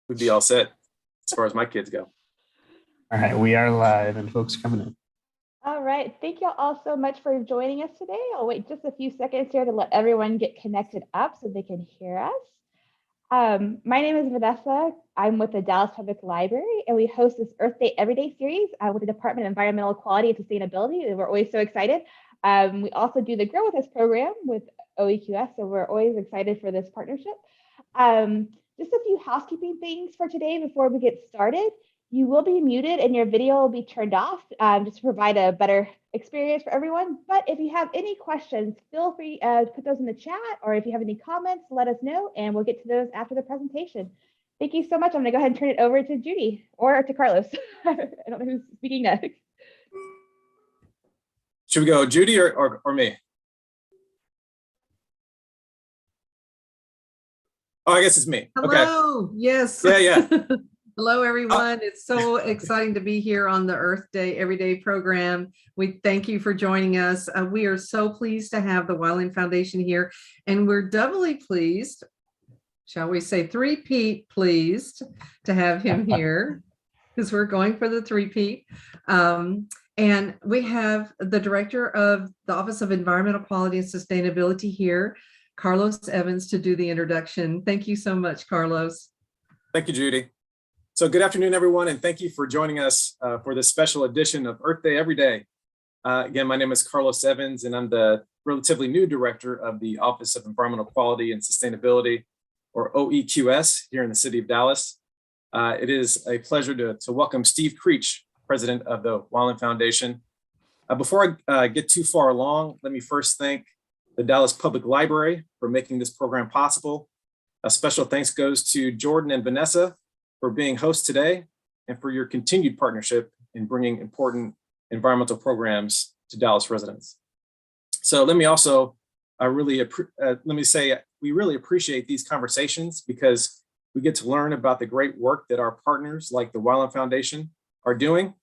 we'd be all set as far as my kids go. All right, we are live and folks coming in. All right, thank you all so much for joining us today. I'll wait just a few seconds here to let everyone get connected up so they can hear us. My name is Vanessa. I'm with the Dallas Public Library, and we host this Earth Day Everyday series with the Department of Environmental Quality and Sustainability, and we're always so excited. We also do the Grow With Us program with OEQS, so we're always excited for this partnership. Just a few housekeeping things for today before we get started. You will be muted and your video will be turned off just to provide a better experience for everyone. But if you have any questions, feel free to put those in the chat, or if you have any comments, let us know and we'll get to those after the presentation. Thank you so much. I'm gonna go ahead and turn it over to Judy or to Carlos. I don't know who's speaking next. Should we go Judy or me? Oh, I guess it's me. Hello. Okay. Yes. Yeah. Hello, everyone. It's so exciting to be here on the Earth Day Everyday program. We thank you for joining us. We are so pleased to have the Wildland Foundation here, and we're doubly pleased, shall we say three-peat pleased to have him here because we're going for the three-peat. And we have the Director of the Office of Environmental Quality and Sustainability here, Carlos Evans, to do the introduction. Thank you so much, Carlos. Thank you, Judy. So good afternoon, everyone, and thank you for joining us for this special edition of Earth Day Every Day. Again, my name is Carlos Evans, and I'm the relatively new director of the Office of Environmental Quality and Sustainability, or OEQS, here in the city of Dallas. It is a pleasure to welcome Steve Creech, president of the Wildland Foundation. Before I get too far along, let me first thank the Dallas Public Library for making this program possible. A special thanks goes to Jordan and Vanessa for being hosts today and for your continued partnership in bringing important environmental programs to Dallas residents. So let me also let me say we really appreciate these conversations because we get to learn about the great work that our partners like the Wildland Foundation are doing,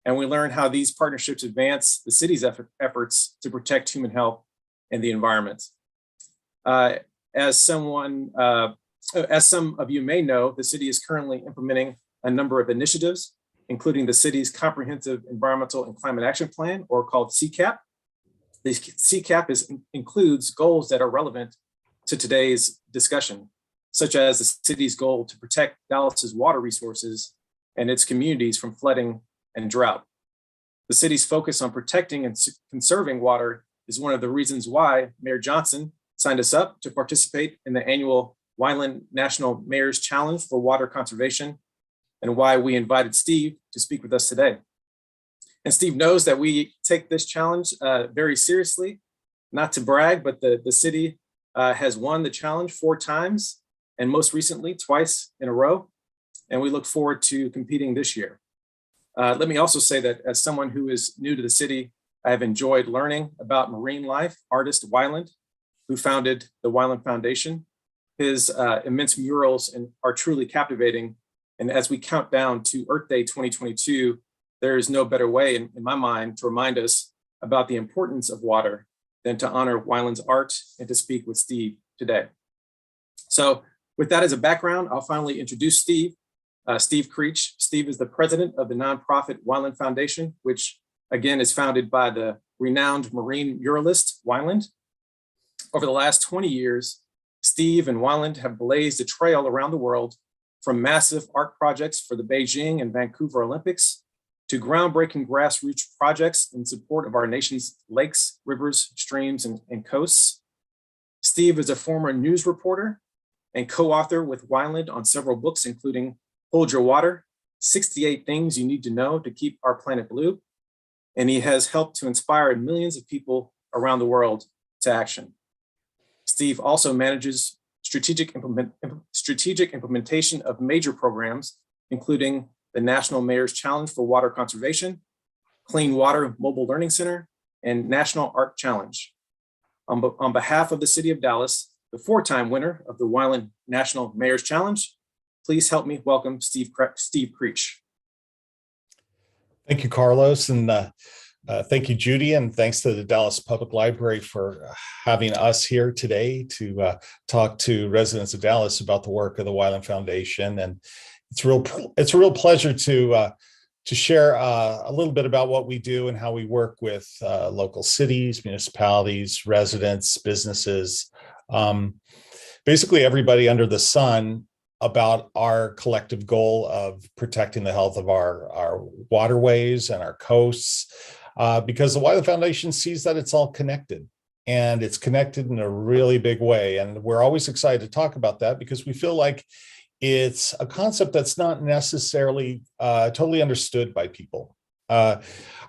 and we learn how these partnerships advance the city's efforts to protect human health and the environment. As some of you may know, the city is currently implementing a number of initiatives, including the city's Comprehensive Environmental and Climate Action Plan, or called CCAP. The CCAP includes goals that are relevant to today's discussion, such as the city's goal to protect Dallas's water resources and its communities from flooding and drought. The city's focus on protecting and conserving water is one of the reasons why Mayor Johnson signed us up to participate in the annual Wildland National Mayor's Challenge for Water Conservation, and why we invited Steve to speak with us today. And Steve knows that we take this challenge very seriously. Not to brag, but the city has won the challenge 4 times, and most recently twice in a row. And we look forward to competing this year. Let me also say that as someone who is new to the city, I have enjoyed learning about marine life artist Wyland, who founded the Wildland Foundation. His immense murals are truly captivating. And as we count down to Earth Day 2022, there is no better way in my mind to remind us about the importance of water than to honor Wyland's art and to speak with Steve today. So with that as a background, I'll finally introduce Steve. Steve Creech. Steve is the president of the nonprofit Wildland Foundation, which again is founded by the renowned marine muralist Wyland. Over the last 20 years, Steve and Wyland have blazed a trail around the world, from massive art projects for the Beijing and Vancouver Olympics to groundbreaking grassroots projects in support of our nation's lakes, rivers, streams, and coasts. Steve is a former news reporter and co-author with Wyland on several books, including Hold Your Water, 68 Things You Need to Know to Keep Our Planet Blue. And he has helped to inspire millions of people around the world to action. Steve also manages strategic implementation of major programs, including the National Mayor's Challenge for Water Conservation, Clean Water Mobile Learning Center, and National Art Challenge. On behalf of the City of Dallas, the 4-time winner of the Wildland National Mayor's Challenge, please help me welcome Steve Creech. Thank you, Carlos. And Thank you, Judy, and thanks to the Dallas Public Library for having us here today to talk to residents of Dallas about the work of the Weiland Foundation. And it's a real pleasure to share a little bit about what we do and how we work with local cities, municipalities, residents, businesses, basically everybody under the sun, about our collective goal of protecting the health of our waterways and our coasts, because the Weiland Foundation sees that it's all connected, and it's connected in a really big way. And we're always excited to talk about that because we feel like it's a concept that's not necessarily totally understood by people. I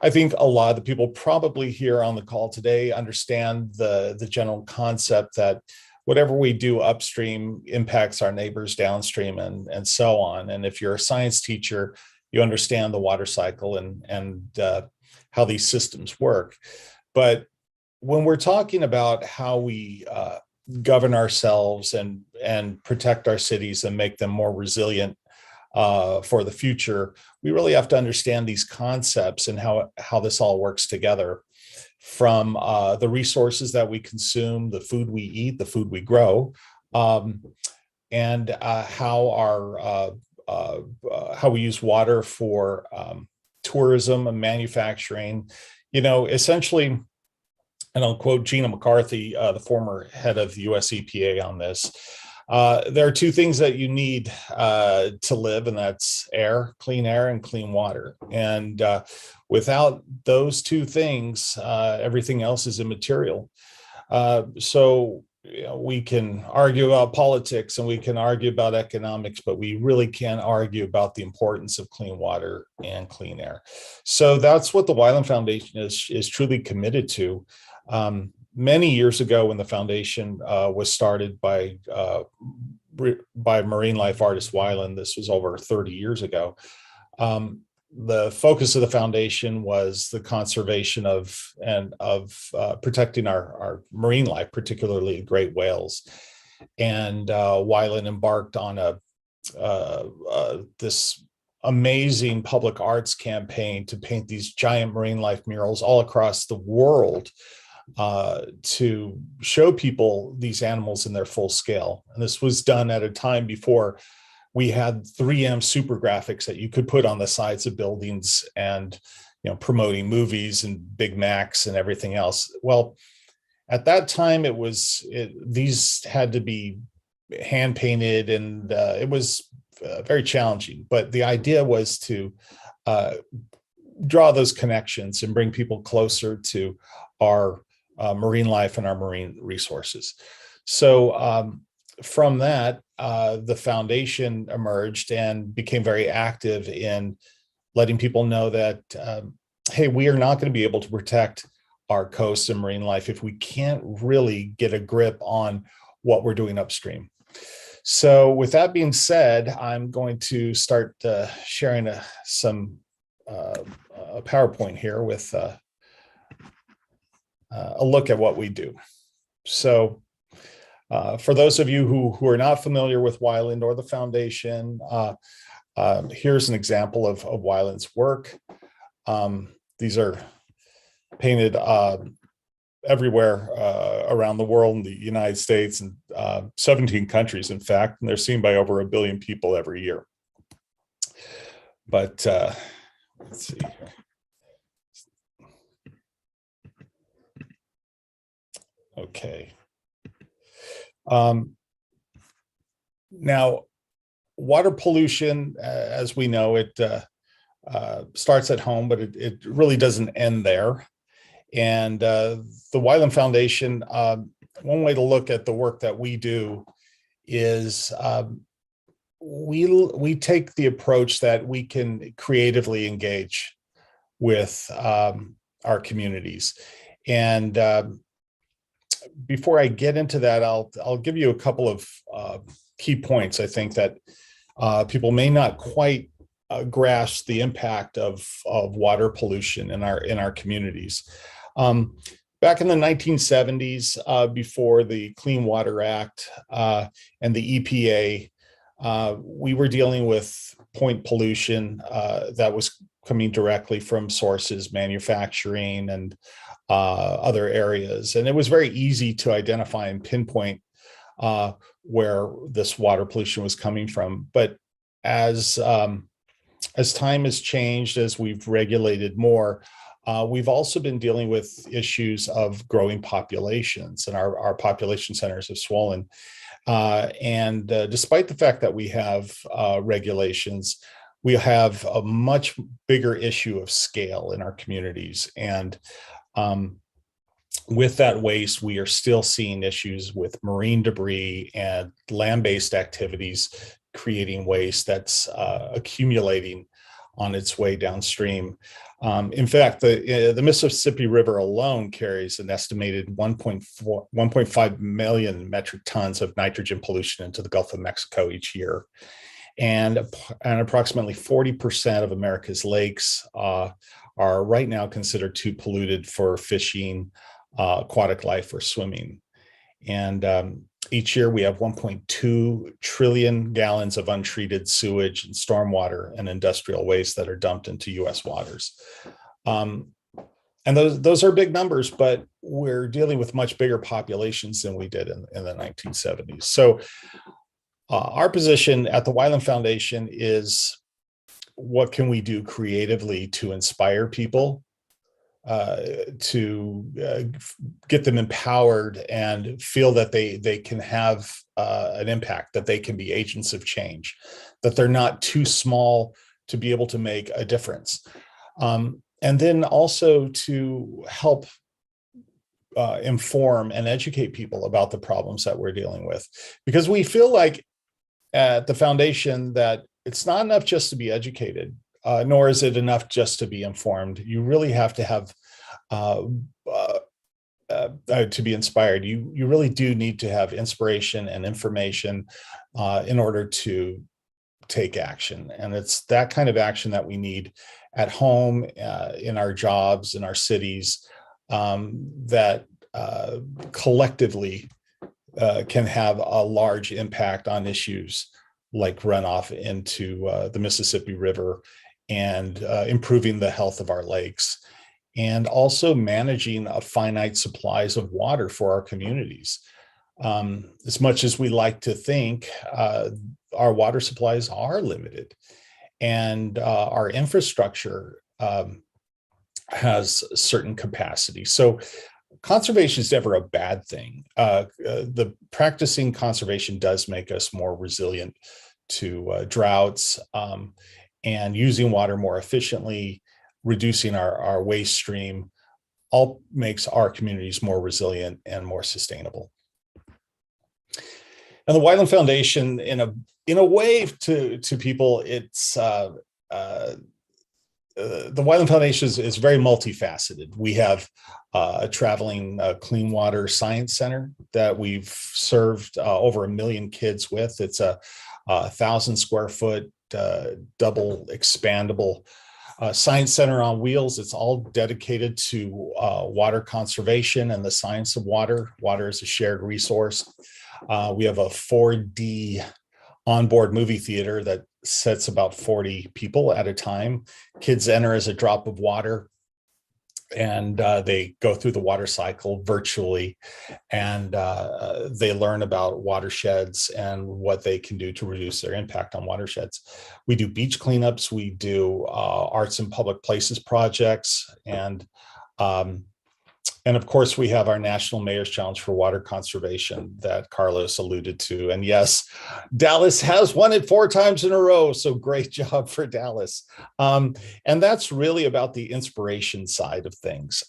think a lot of the people probably here on the call today understand the general concept that whatever we do upstream impacts our neighbors downstream, and so on. And if you're a science teacher, you understand the water cycle and how these systems work. But when we're talking about how we govern ourselves and protect our cities and make them more resilient for the future, we really have to understand these concepts and how this all works together, from the resources that we consume, the food we eat, the food we grow, and how we use water for tourism and manufacturing. Essentially, and I'll quote Gina McCarthy, the former head of the US EPA, on this. There are two things that you need to live, and that's clean air and clean water. And without those two things, everything else is immaterial. So we can argue about politics and we can argue about economics, but we really can't argue about the importance of clean water and clean air. So that's what the Weiland Foundation is truly committed to. Many years ago, when the foundation was started by marine life artist Weiland, this was over 30 years ago, the focus of the foundation was the conservation of protecting our marine life, particularly great whales. And Weiland embarked on this amazing public arts campaign to paint these giant marine life murals all across the world, to show people these animals in their full scale. And this was done at a time before we had 3M super graphics that you could put on the sides of buildings and, promoting movies and Big Macs and everything else. Well, at that time, these had to be hand painted, and it was very challenging. But the idea was to draw those connections and bring people closer to our marine life and our marine resources. So from that, the foundation emerged and became very active in letting people know that, hey, we are not going to be able to protect our coasts and marine life if we can't really get a grip on what we're doing upstream. So with that being said, I'm going to start sharing a PowerPoint here with a look at what we do. So for those of you who are not familiar with Weiland or the foundation, here's an example of Weiland's work. These are painted everywhere around the world, in the United States, and 17 countries, in fact, and they're seen by over 1 billion people every year. But let's see here. Okay. Now, water pollution, as we know, it starts at home, but it really doesn't end there. And the Weiland Foundation, one way to look at the work that we do is we take the approach that we can creatively engage with our communities. And before I get into that, I'll give you a couple of key points. I think that people may not quite grasp the impact of water pollution in our communities. Back in the 1970s, before the Clean Water Act and the EPA we were dealing with point pollution that was coming directly from sources, manufacturing and other areas. And it was very easy to identify and pinpoint where this water pollution was coming from. But as time has changed, as we've regulated more, we've also been dealing with issues of growing populations, and our population centers have swollen. Despite the fact that we have regulations, we have a much bigger issue of scale in our communities. And with that waste, we are still seeing issues with marine debris and land-based activities creating waste that's accumulating on its way downstream. In fact, the Mississippi River alone carries an estimated 1.5 million metric tons of nitrogen pollution into the Gulf of Mexico each year. And approximately 40% of America's lakes are right now considered too polluted for fishing, aquatic life, or swimming. And each year we have 1.2 trillion gallons of untreated sewage and stormwater and industrial waste that are dumped into US waters. And those are big numbers, but we're dealing with much bigger populations than we did in the 1970s. So our position at the Wyland Foundation is, what can we do creatively to inspire people, to get them empowered and feel that they can have an impact, that they can be agents of change, that they're not too small to be able to make a difference. And then also to help inform and educate people about the problems that we're dealing with. Because we feel like at the foundation that it's not enough just to be educated, nor is it enough just to be informed. You really have to have to be inspired. You really do need to have inspiration and information in order to take action. And it's that kind of action that we need at home, in our jobs, in our cities, that collectively can have a large impact on issues like runoff into the Mississippi River, and improving the health of our lakes, and also managing a finite supplies of water for our communities. As much as we like to think, our water supplies are limited, and our infrastructure has certain capacity. So conservation is never a bad thing. The practicing conservation does make us more resilient to droughts, and using water more efficiently, reducing our waste stream, all makes our communities more resilient and more sustainable. And the Wyland Foundation, in a way, to people, it's the Wyland Foundation is very multifaceted. We have a traveling clean water science center that we've served over 1 million kids with. It's a 1,000 square foot double expandable science center on wheels. It's all dedicated to water conservation and the science of water. Water is a shared resource. We have a 4D onboard movie theater that sits about 40 people at a time. Kids enter as a drop of water, and they go through the water cycle virtually, and they learn about watersheds and what they can do to reduce their impact on watersheds. We do beach cleanups, we do arts and public places projects, and of course, we have our National Mayor's Challenge for Water Conservation that Carlos alluded to. And yes, Dallas has won it 4 times in a row. So great job for Dallas. And that's really about the inspiration side of things.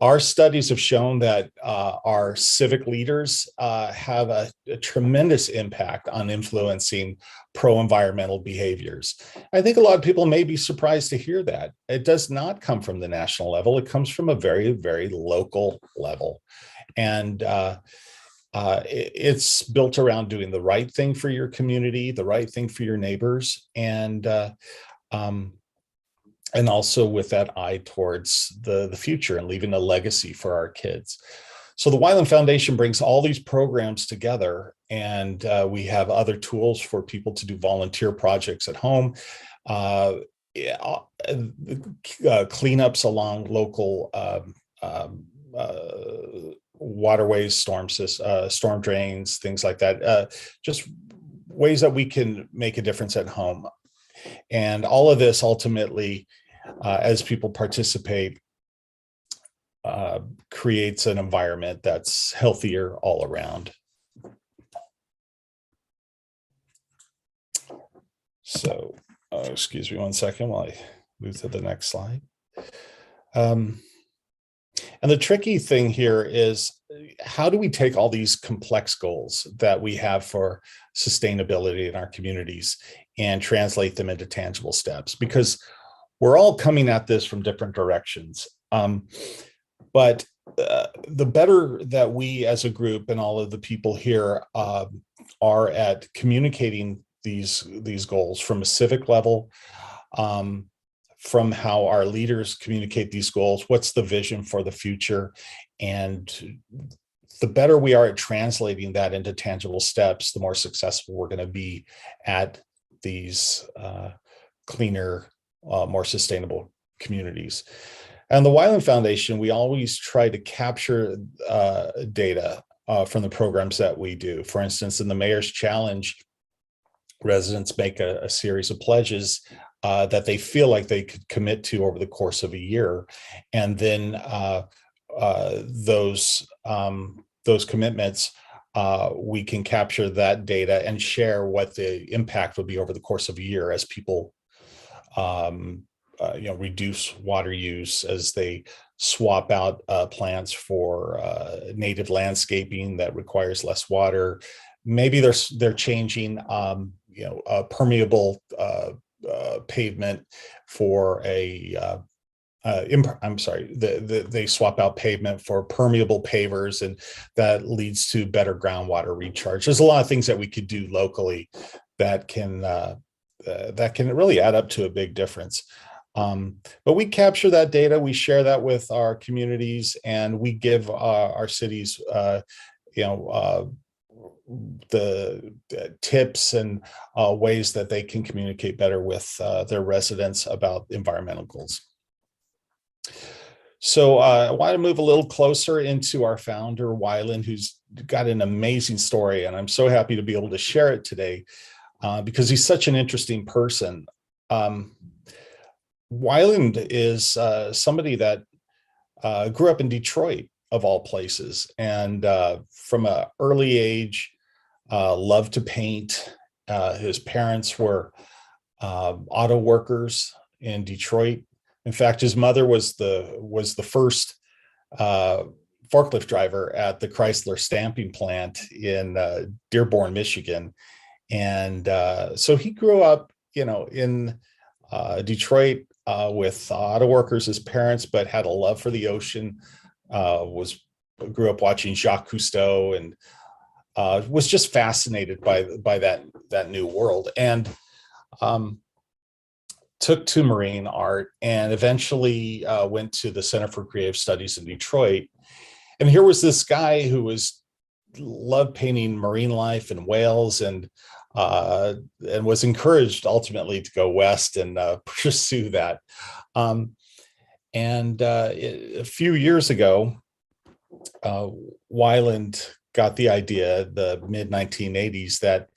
Our studies have shown that our civic leaders have a tremendous impact on influencing pro-environmental behaviors. I think a lot of people may be surprised to hear that. It does not come from the national level. It comes from a very, very local level. And it's built around doing the right thing for your community, the right thing for your neighbors, and also with that eye towards the future and leaving a legacy for our kids. So the Wyland Foundation brings all these programs together and we have other tools for people to do volunteer projects at home. Yeah, cleanups along local waterways, storm drains, things like that. Just ways that we can make a difference at home. And all of this ultimately, as people participate, creates an environment that's healthier all around. So, excuse me one second while I move to the next slide. And the tricky thing here is, how do we take all these complex goals that we have for sustainability in our communities and translate them into tangible steps? Because we're all coming at this from different directions. But the better that we as a group and all of the people here are at communicating these goals from a civic level, from how our leaders communicate these goals, what's the vision for the future, and the better we are at translating that into tangible steps, the more successful we're going to be at these cleaner, more sustainable communities. And the Wyland Foundation, we always try to capture data from the programs that we do. For instance, in the Mayor's Challenge, residents make a series of pledges that they feel like they could commit to over the course of a year. And then those commitments, we can capture that data and share what the impact will be over the course of a year as people reduce water use, as they swap out plants for native landscaping that requires less water. Maybe they're changing permeable pavement for they swap out pavement for permeable pavers, and that leads to better groundwater recharge. There's a lot of things that we could do locally that can really add up to a big difference. But we capture that data, we share that with our communities, and we give our cities, the tips and ways that they can communicate better with their residents about environmental goals. So I want to move a little closer into our founder, Wyland, who's got an amazing story, and I'm so happy to be able to share it today because he's such an interesting person. Wyland is somebody that grew up in Detroit, of all places, and from an early age, loved to paint. His parents were auto workers in Detroit. In fact, his mother was the first forklift driver at the Chrysler stamping plant in Dearborn, Michigan, and so he grew up, in Detroit with auto workers as parents, but had a love for the ocean. Grew up watching Jacques Cousteau, and was just fascinated by that new world, and took to marine art, and eventually went to the Center for Creative Studies in Detroit. And here was this guy who loved painting marine life and whales, and was encouraged ultimately to go west and pursue that. And a few years ago, Wyland got the idea, the mid-1980s, that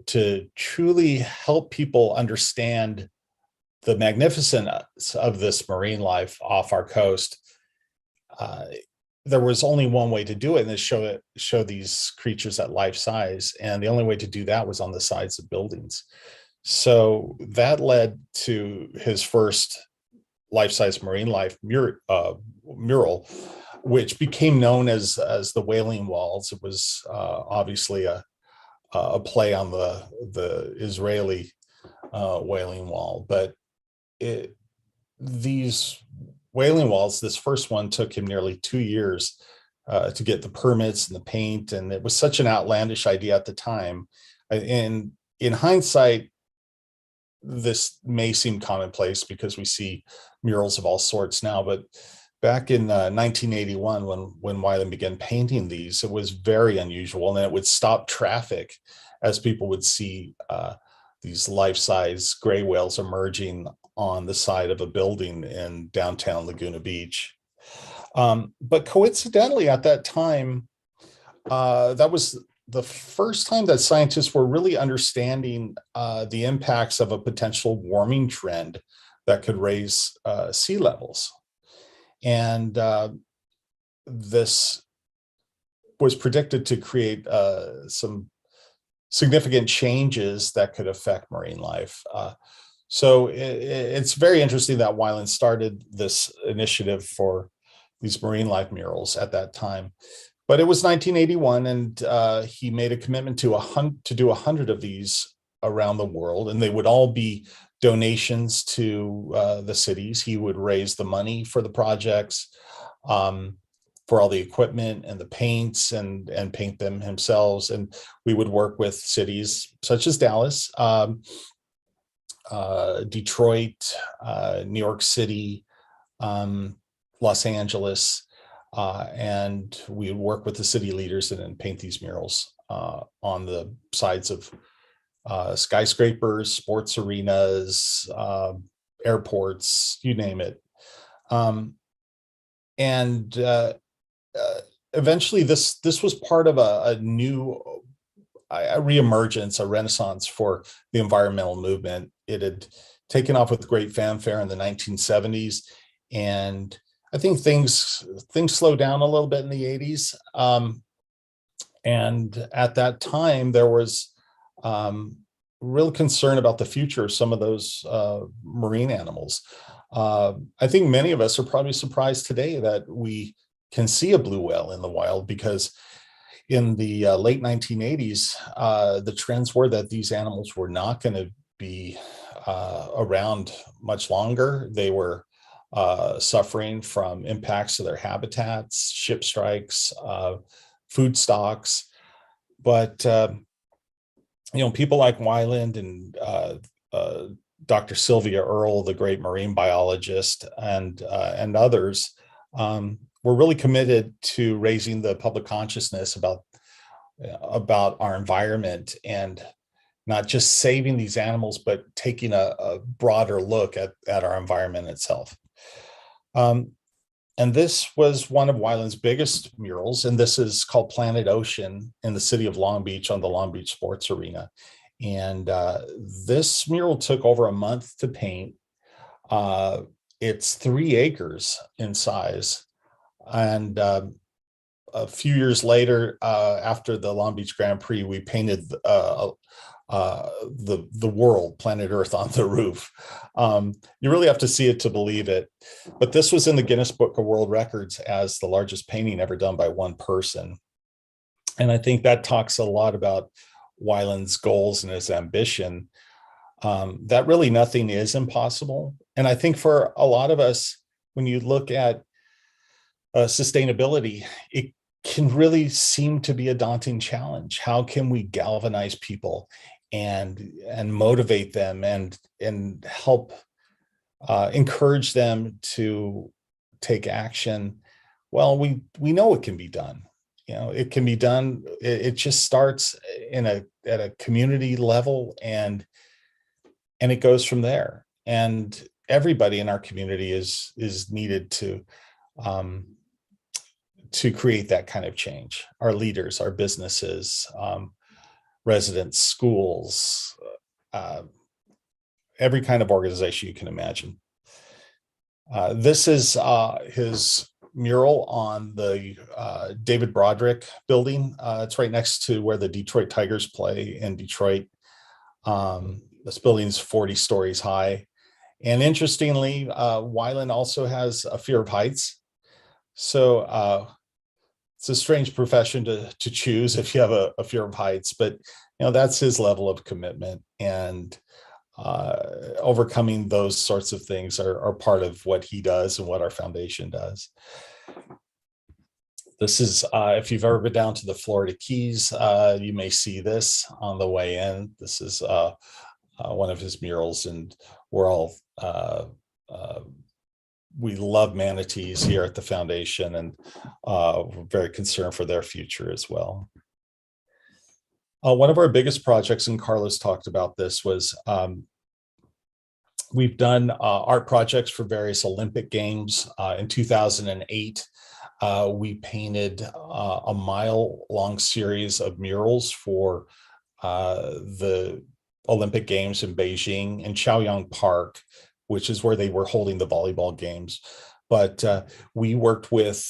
to truly help people understand the magnificence of this marine life off our coast, there was only one way to do it, and is show these creatures at life size. And the only way to do that was on the sides of buildings. So that led to his first life-size marine life mural, which became known as the Wailing Walls. It was obviously a play on the Israeli Wailing Wall, but these Wailing Walls, this first one took him nearly 2 years to get the permits and the paint, and it was such an outlandish idea at the time. And in hindsight, this may seem commonplace because we see murals of all sorts now, but back in 1981, when Wyland began painting these, it was very unusual, and it would stop traffic as people would see these life-size gray whales emerging on the side of a building in downtown Laguna Beach. But coincidentally, at that time, that was the first time that scientists were really understanding the impacts of a potential warming trend that could raise sea levels. And this was predicted to create some significant changes that could affect marine life. So it's very interesting that Wyland started this initiative for these marine life murals at that time. But it was 1981, and he made a commitment to do 100 of these around the world, and they would all be donations to the cities. He would raise the money for the projects, for all the equipment and the paints, and paint them himself. And we would work with cities such as Dallas, Detroit, New York City, Los Angeles, and we would work with the city leaders and then paint these murals on the sides of skyscrapers, sports arenas, airports, you name it. Eventually this was part of a new reemergence, a renaissance for the environmental movement. It had taken off with great fanfare in the 1970s, and I think things slowed down a little bit in the 80s. And at that time, there was real concern about the future of some of those marine animals. I think many of us are probably surprised today that we can see a blue whale in the wild, because in the late 1980s, the trends were that these animals were not going to be around much longer. They were suffering from impacts to their habitats, ship strikes, food stocks. But people like Wyland and Dr. Sylvia Earle, the great marine biologist, and others were really committed to raising the public consciousness about our environment, and not just saving these animals, but taking a broader look at our environment itself. And this was one of Wyland's biggest murals, and this is called Planet Ocean in the city of Long Beach on the Long Beach Sports Arena. And this mural took over a month to paint. It's 3 acres in size. And a few years later, after the Long Beach Grand Prix, we painted the world, planet Earth, on the roof. You really have to see it to believe it. But this was in the Guinness Book of World Records as the largest painting ever done by one person. And I think that talks a lot about Wyland's goals and his ambition, that really nothing is impossible. And I think for a lot of us, when you look at sustainability, it can really seem to be a daunting challenge. How can we galvanize people and motivate them and help encourage them to take action? Well, we know it can be done. It can be done. It just starts at a community level, and it goes from there. And everybody in our community is needed to create that kind of change. Our leaders, our businesses, residents, schools, every kind of organization you can imagine. This is his mural on the David Broderick building. It's right next to where the Detroit Tigers play in Detroit. This building's 40 stories high. And interestingly, Wyland also has a fear of heights. So it's a strange profession to choose if you have a fear of heights, but that's his level of commitment, and overcoming those sorts of things are part of what he does and what our foundation does. This is, if you've ever been down to the Florida Keys, you may see this on the way in. This is one of his murals, and we're all we love manatees here at the foundation, and we're very concerned for their future as well. One of our biggest projects, and Carlos talked about this, was we've done art projects for various Olympic Games. In 2008, we painted a mile-long series of murals for the Olympic Games in Beijing and Chaoyang Park, which is where they were holding the volleyball games. But we worked with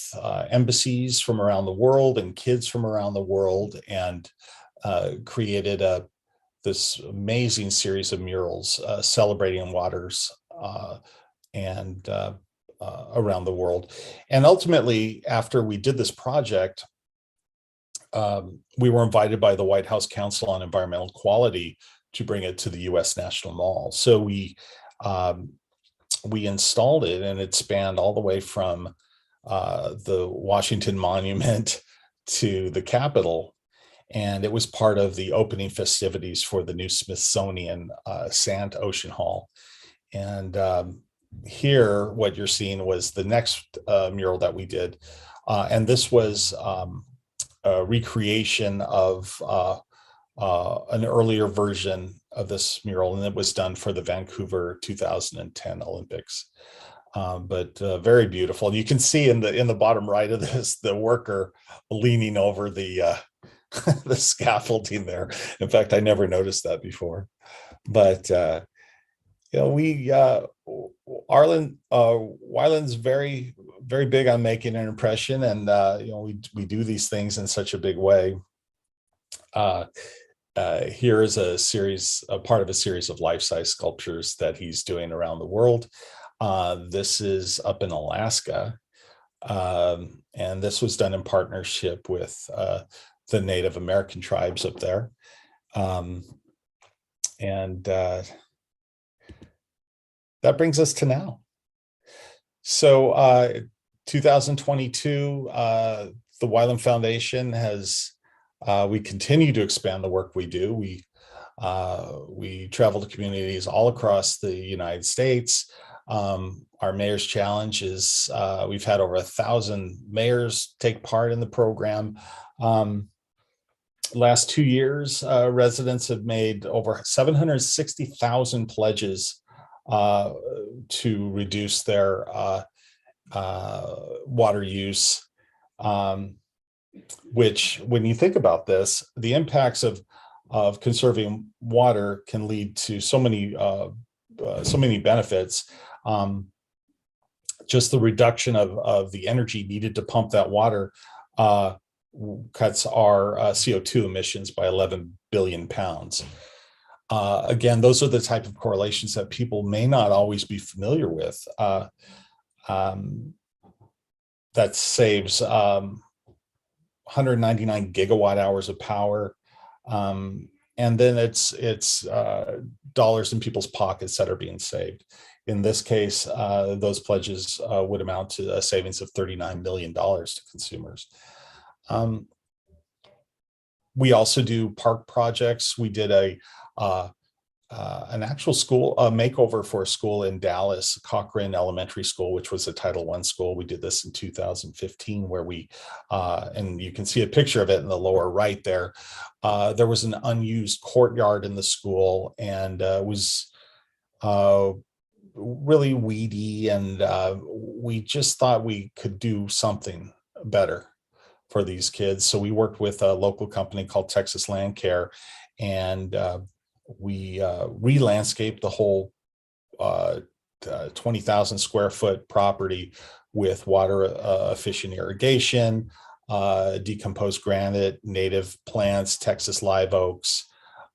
embassies from around the world and kids from around the world, and created this amazing series of murals celebrating waters and around the world. And ultimately, after we did this project, we were invited by the White House Council on Environmental Quality to bring it to the U.S. National Mall. So we installed it, and it spanned all the way from the Washington Monument to the Capitol. And it was part of the opening festivities for the new Smithsonian Sand Ocean Hall. And here, what you're seeing was the next mural that we did. And this was a recreation of an earlier version of this mural, and it was done for the Vancouver 2010 Olympics. But very beautiful. And you can see in the bottom right of this, the worker leaning over the the scaffolding there. In fact, I never noticed that before. But Wyland's very, very big on making an impression, and we do these things in such a big way. Here is a part of a series of life-size sculptures that he's doing around the world. This is up in Alaska, and this was done in partnership with the Native American tribes up there. That brings us to now. So 2022, the Wyland Foundation has, we continue to expand the work we do. We travel to communities all across the United States. Our Mayor's Challenge is, we've had over 1,000 mayors take part in the program. Last 2 years, residents have made over 760,000 pledges to reduce their water use, which, when you think about this, the impacts of conserving water can lead to so many benefits. Just the reduction of the energy needed to pump that water cuts our CO2 emissions by 11 billion pounds. Again, those are the type of correlations that people may not always be familiar with. That saves 199 gigawatt hours of power. And then it's dollars in people's pockets that are being saved. In this case, those pledges would amount to a savings of $39 million to consumers. We also do park projects. We did an actual school, a makeover for a school in Dallas, Cochrane Elementary School, which was a Title I school. We did this in 2015, where we, and you can see a picture of it in the lower right there. There was an unused courtyard in the school, and it was really weedy, and we just thought we could do something better for these kids. So we worked with a local company called Texas Land Care, and we re-landscaped the whole 20,000 square foot property with water efficient irrigation, decomposed granite, native plants, Texas live oaks,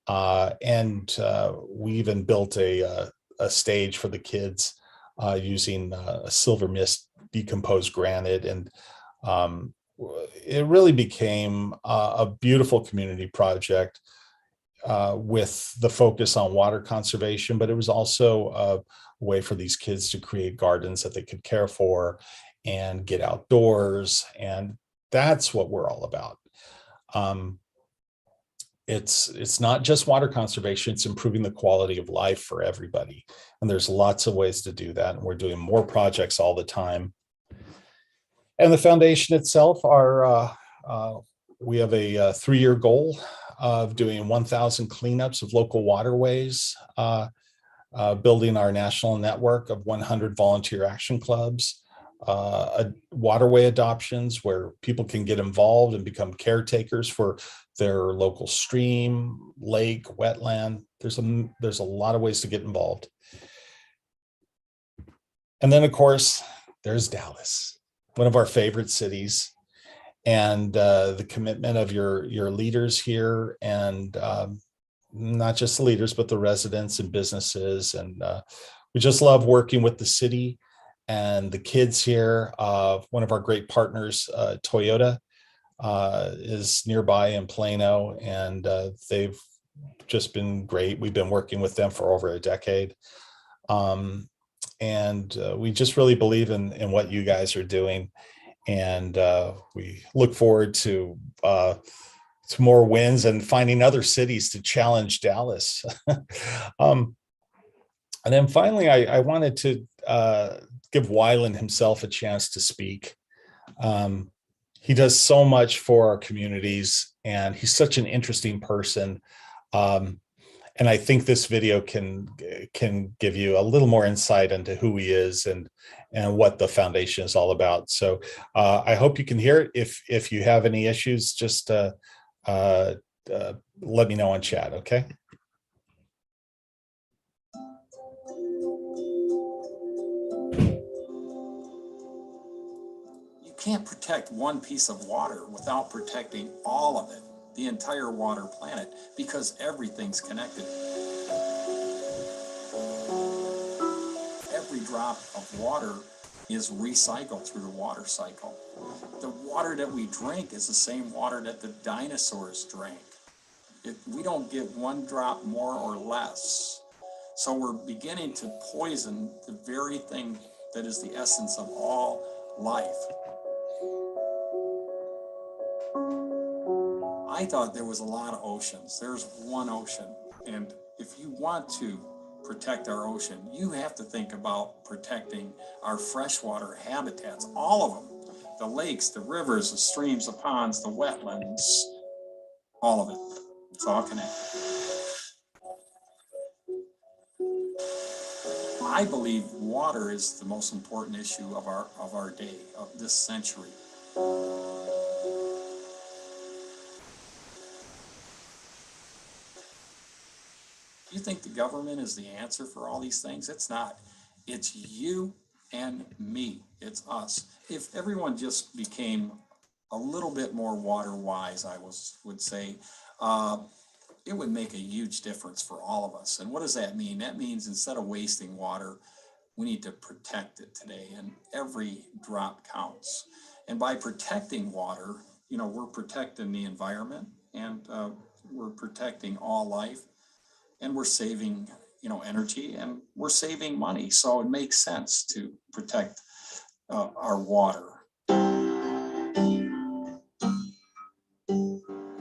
and we even built a stage for the kids using a silver mist decomposed granite, and it really became a beautiful community project with the focus on water conservation, but it was also a way for these kids to create gardens that they could care for and get outdoors. And that's what we're all about. it's not just water conservation, it's improving the quality of life for everybody. And there's lots of ways to do that. And we're doing more projects all the time. And the foundation itself, we have a 3-year goal of doing 1,000 cleanups of local waterways, building our national network of 100 volunteer action clubs, waterway adoptions where people can get involved and become caretakers for their local stream, lake, wetland. There's a lot of ways to get involved. And then, of course, there's Dallas, one of our favorite cities, and the commitment of your leaders here, and not just the leaders, but the residents and businesses. And we just love working with the city and the kids here. One of our great partners, Toyota, is nearby in Plano, and they've just been great. We've been working with them for over a decade. And we just really believe in what you guys are doing. And we look forward to more wins and finding other cities to challenge Dallas. And then finally, I wanted to give Wyland himself a chance to speak. He does so much for our communities, and he's such an interesting person. And I think this video can give you a little more insight into who he is and what the foundation is all about. So I hope you can hear it. If you have any issues, just let me know on chat, okay? You can't protect one piece of water without protecting all of it, the entire water planet, because everything's connected. Every drop of water is recycled through the water cycle. The water that we drink is the same water that the dinosaurs drank. We don't get one drop more or less. So we're beginning to poison the very thing that is the essence of all life. I thought there was a lot of oceans. There's one ocean. And if you want to protect our ocean, you have to think about protecting our freshwater habitats, all of them. The lakes, the rivers, the streams, the ponds, the wetlands, all of it. It's all connected. I believe water is the most important issue of our day, of this century. You think the government is the answer for all these things? It's not. It's you and me. It's us. If everyone just became a little bit more water wise, I would say, it would make a huge difference for all of us. And what does that mean? That means instead of wasting water, we need to protect it today, and every drop counts. And by protecting water, we're protecting the environment, and we're protecting all life. And we're saving, energy, and we're saving money. So it makes sense to protect our water.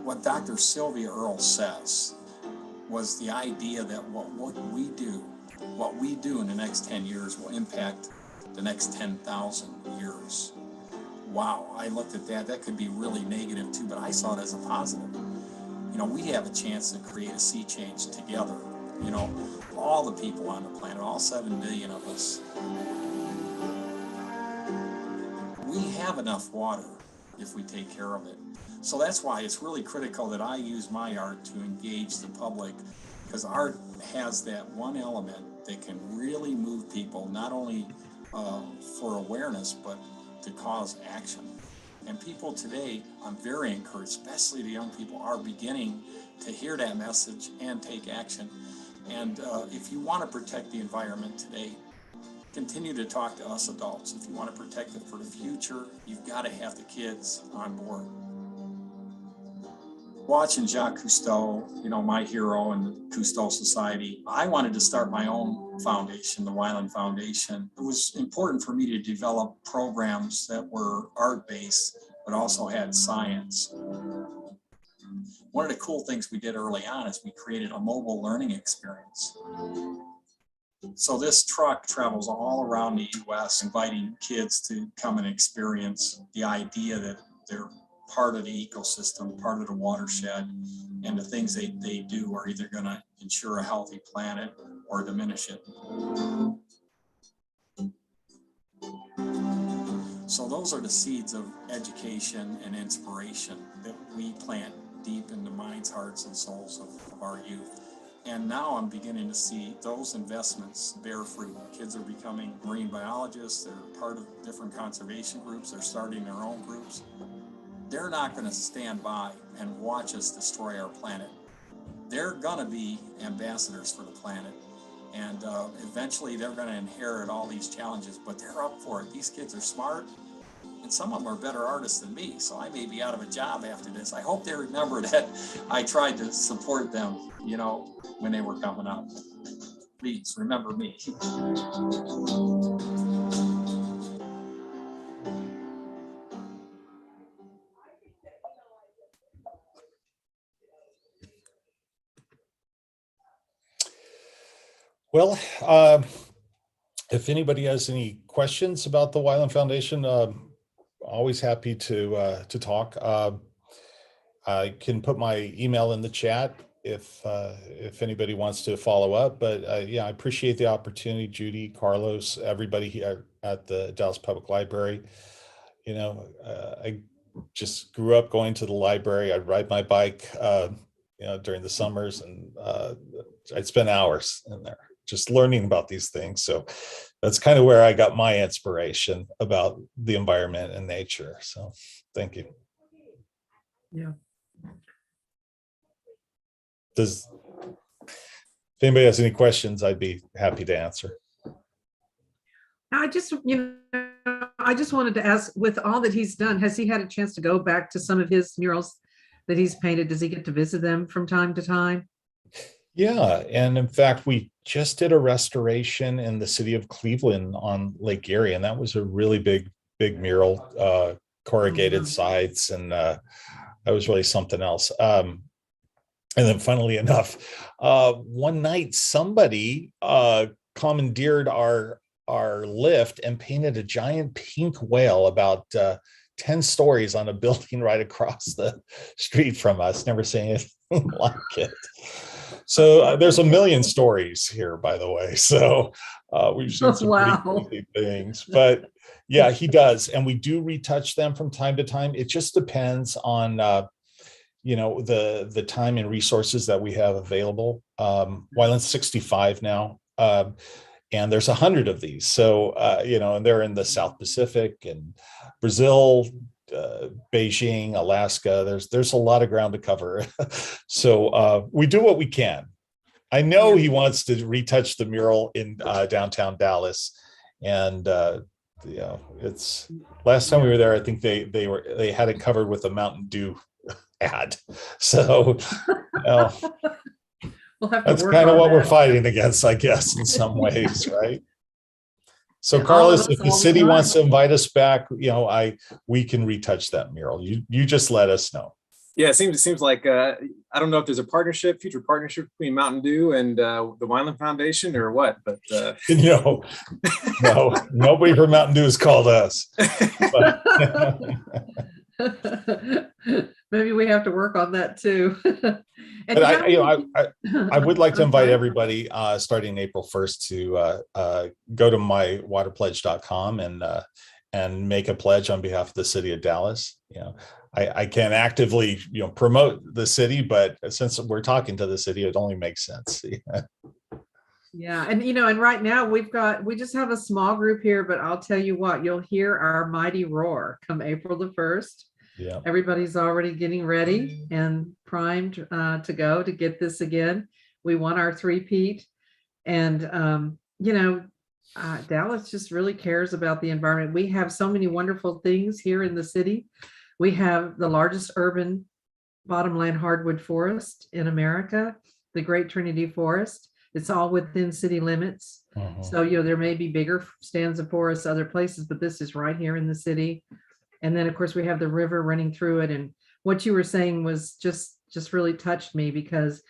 What Dr. Sylvia Earle says was the idea that what we do in the next 10 years will impact the next 10,000 years. Wow, I looked at that. That could be really negative too, but I saw it as a positive. We have a chance to create a sea change together. All the people on the planet, all 7 billion of us. We have enough water if we take care of it. So that's why it's really critical that I use my art to engage the public, because art has that one element that can really move people, not only for awareness, but to cause action. And people today, I'm very encouraged, especially the young people, are beginning to hear that message and take action. And if you want to protect the environment today, continue to talk to us adults. If you want to protect it for the future, you've got to have the kids on board. Watching Jacques Cousteau, my hero in the Cousteau Society, I wanted to start my own foundation, the Wyland Foundation. It was important for me to develop programs that were art-based, but also had science. one of the cool things we did early on is we created a mobile learning experience. So this truck travels all around the US, inviting kids to come and experience the idea that they're part of the ecosystem, part of the watershed, and the things they do are either going to ensure a healthy planet or diminish it. So those are the seeds of education and inspiration that we plant deep in the minds, hearts, and souls of our youth. And now I'm beginning to see those investments bear fruit. Kids are becoming marine biologists. They're part of different conservation groups. They're starting their own groups. They're not going to stand by and watch us destroy our planet. They're going to be ambassadors for the planet. And eventually they're going to inherit all these challenges, but they're up for it. These kids are smart, and some of them are better artists than me, so I may be out of a job after this. I hope they remember that I tried to support them, you know, when they were coming up. Please remember me. Well, if anybody has any questions about the Wyland Foundation, always happy to talk. I can put my email in the chat if anybody wants to follow up. But yeah, I appreciate the opportunity, Judy, Carlos, everybody here at the Dallas Public Library. You know, I just grew up going to the library. I'd ride my bike, you know, during the summers, and I'd spend hours in there just learning about these things. So that's kind of where I got my inspiration about the environment and nature. So thank you. Yeah. If anybody has any questions, I'd be happy to answer. I just wanted to ask, with all that he's done, has he had a chance to go back to some of his murals that he's painted? Does he get to visit them from time to time? Yeah, and in fact, we just did a restoration in the city of Cleveland on Lake Erie, and that was a really big mural, corrugated sides, and that was really something else. And then funnily enough, one night somebody commandeered our lift and painted a giant pink whale about 10 stories on a building right across the street from us. Never seen anything like it. So there's a million stories here, by the way. So we've seen some pretty crazy things. But yeah, he does. And we do retouch them from time to time. It just depends on you know, the time and resources that we have available. Wyland's 65 now, and there's 100 of these. So you know, and they're in the South Pacific and Brazil, Beijing, Alaska. There's a lot of ground to cover. So we do what we can. I know he wants to retouch the mural in downtown Dallas, and you know, it's last time we were there, I think they had it covered with a Mountain Dew ad. So we'll have to that's kind of what we're fighting against, I guess, in some ways, right? So Carlos, if the city wants to invite us back, you know, we can retouch that mural. You just let us know. Yeah, it seems like I don't know if there's a future partnership between Mountain Dew and the Wyland Foundation or what, but no, nobody from Mountain Dew has called us. Maybe we have to work on that too. And I would like to invite everybody starting April 1st to go to mywaterpledge.com and make a pledge on behalf of the city of Dallas. You know, I can actively, you know, promote the city, but since we're talking to the city, it only makes sense. Yeah, and you know, and right now we just have a small group here, but I'll tell you what, you'll hear our mighty roar come April the 1st. Yeah, everybody's already getting ready and primed to go to get this again. We want our three-peat, and you know, Dallas just really cares about the environment. We have so many wonderful things here in the city. We have the largest urban bottomland hardwood forest in America, the Great Trinity Forest. It's all within city limits. So, you know, there may be bigger stands of forests other places, but this is right here in the city. And then, of course, we have the river running through it. And what you were saying was just just really touched me because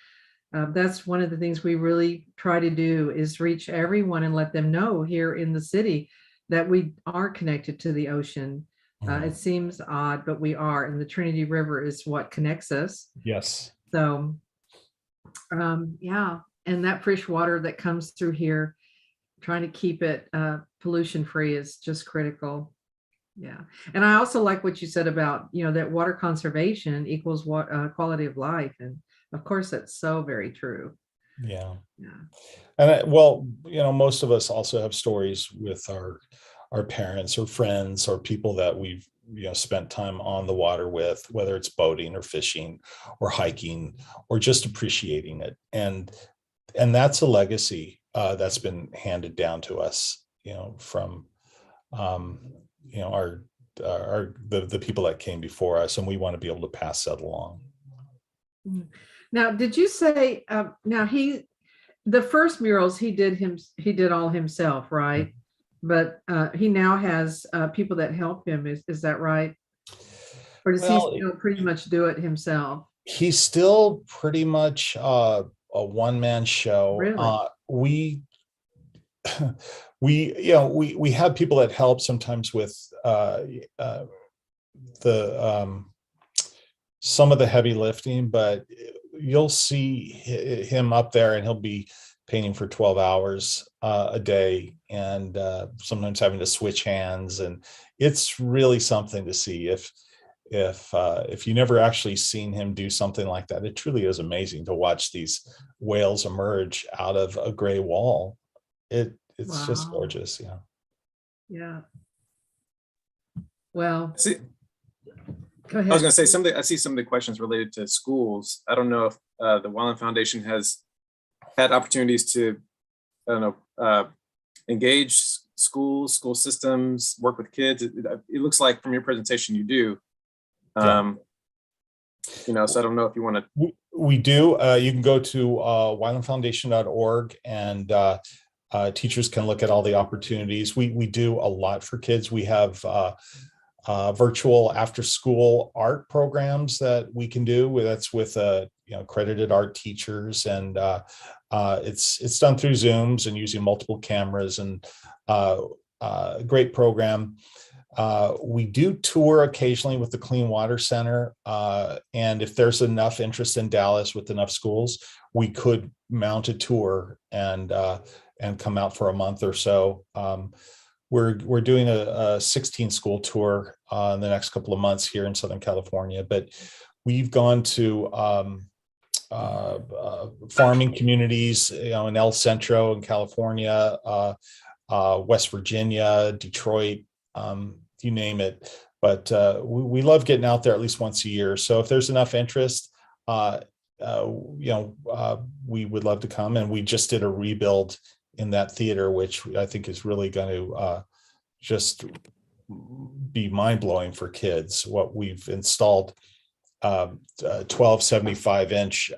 that's one of the things we really try to do is reach everyone and let them know here in the city that we are connected to the ocean. It seems odd, but we are, and the Trinity River is what connects us. Yes. So, yeah, and that fresh water that comes through here, trying to keep it pollution free is just critical. Yeah, and I also like what you said about, that water conservation equals what quality of life, and of course that's so very true. Yeah. Yeah. And well, most of us also have stories with our parents or friends or people that we've spent time on the water with, whether it's boating or fishing or hiking or just appreciating it. And that's a legacy that's been handed down to us, from the people that came before us, and we want to be able to pass that along. Now, did you say the first murals he did all himself, right? But he now has people that help him. Is that right? Or does he still pretty much do it himself? He's still pretty much a one-man show. Really? We have people that help sometimes with some of the heavy lifting, but you'll see him up there and he'll be painting for 12 hours a day, and sometimes having to switch hands, and it's really something to see. If you never actually seen him do something like that, it truly is amazing to watch these whales emerge out of a gray wall. It's just gorgeous. Yeah. Yeah. Well, See, go ahead. I was going to say I see some of the questions related to schools. I don't know if the Wildland Foundation has had opportunities to, engage schools, school systems, work with kids. It looks like from your presentation you do. So I don't know if you want to. We do. You can go to wildlandfoundation.org, and teachers can look at all the opportunities. We do a lot for kids. We have virtual after school art programs that we can do. That's with accredited art teachers, and it's done through Zooms and using multiple cameras, and great program. We do tour occasionally with the Clean Water Center, and if there's enough interest in Dallas with enough schools, we could mount a tour and come out for a month or so. We're doing a 16 school tour in the next couple of months here in Southern California, but we've gone to farming communities, in El Centro in California, West Virginia, Detroit, you name it. But we love getting out there at least once a year. So if there's enough interest, we would love to come. And we just did a rebuild in that theater, which I think is really going to just be mind-blowing for kids. What we've installed, 12 75-inch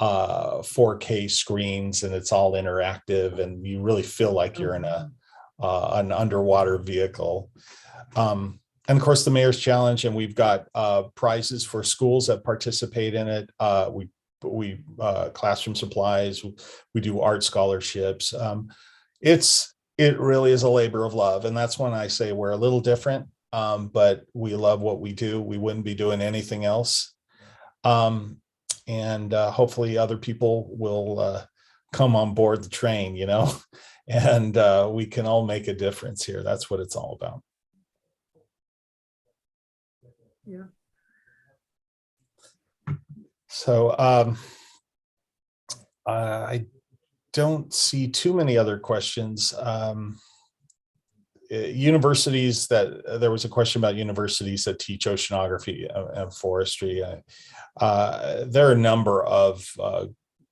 4K screens, and it's all interactive, and you really feel like you're in an underwater vehicle. And of course, the Mayor's Challenge, and we've got prizes for schools that participate in it. We classroom supplies, we do art scholarships. It really is a labor of love, and that's when I say we're a little different, but we love what we do. We wouldn't be doing anything else, and hopefully other people will come on board the train, and we can all make a difference here. That's what it's all about. Yeah. So I don't see too many other questions. Universities there was a question about universities that teach oceanography and forestry. There are a number of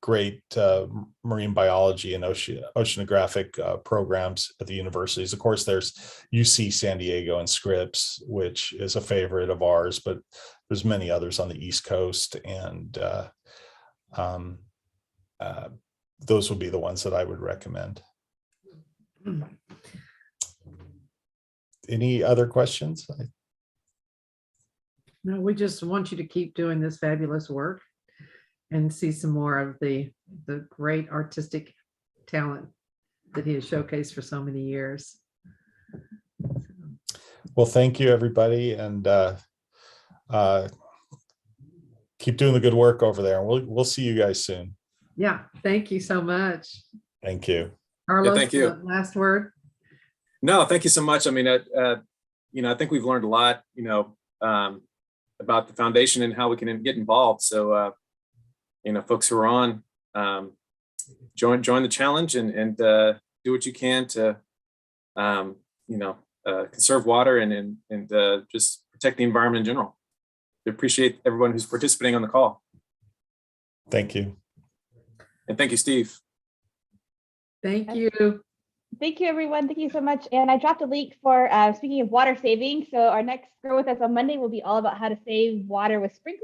great marine biology and oceanographic programs at the universities. Of course, there's UC San Diego and Scripps, which is a favorite of ours, but there's many others on the East Coast, and those would be the ones that I would recommend. Any other questions? No, we just want you to keep doing this fabulous work and see some more of the great artistic talent that he has showcased for so many years. Well, thank you, everybody, and keep doing the good work over there. We'll see you guys soon. Yeah, thank you so much. Thank you. Carlos, thank you. Last word. No, thank you so much. I mean, I think we've learned a lot, about the foundation and how we can get involved. So, folks who are on, join the challenge and do what you can to, conserve water and just protect the environment in general. I appreciate everyone who's participating on the call. Thank you. And thank you, Steve. Thank you. Thank you, everyone. Thank you so much. And I dropped a link for, speaking of water saving. So our next Grow With Us on Monday will be all about how to save water with sprinklers.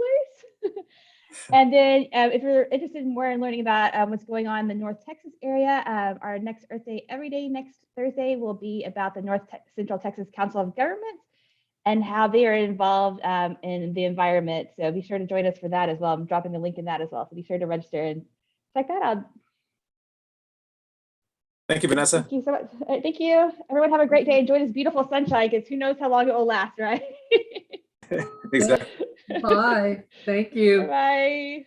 And then if you're interested in more in learning about what's going on in the North Texas area, our next Earth Day Every Day next Thursday will be about the Central Texas Council of Governments and how they are involved in the environment. So be sure to join us for that as well. I'm dropping a link in that as well. So be sure to register and check that out. Thank you, Vanessa. Thank you so much. Thank you. Everyone have a great day. Enjoy this beautiful sunshine because who knows how long it will last, right? Exactly. Bye. Thank you. Bye.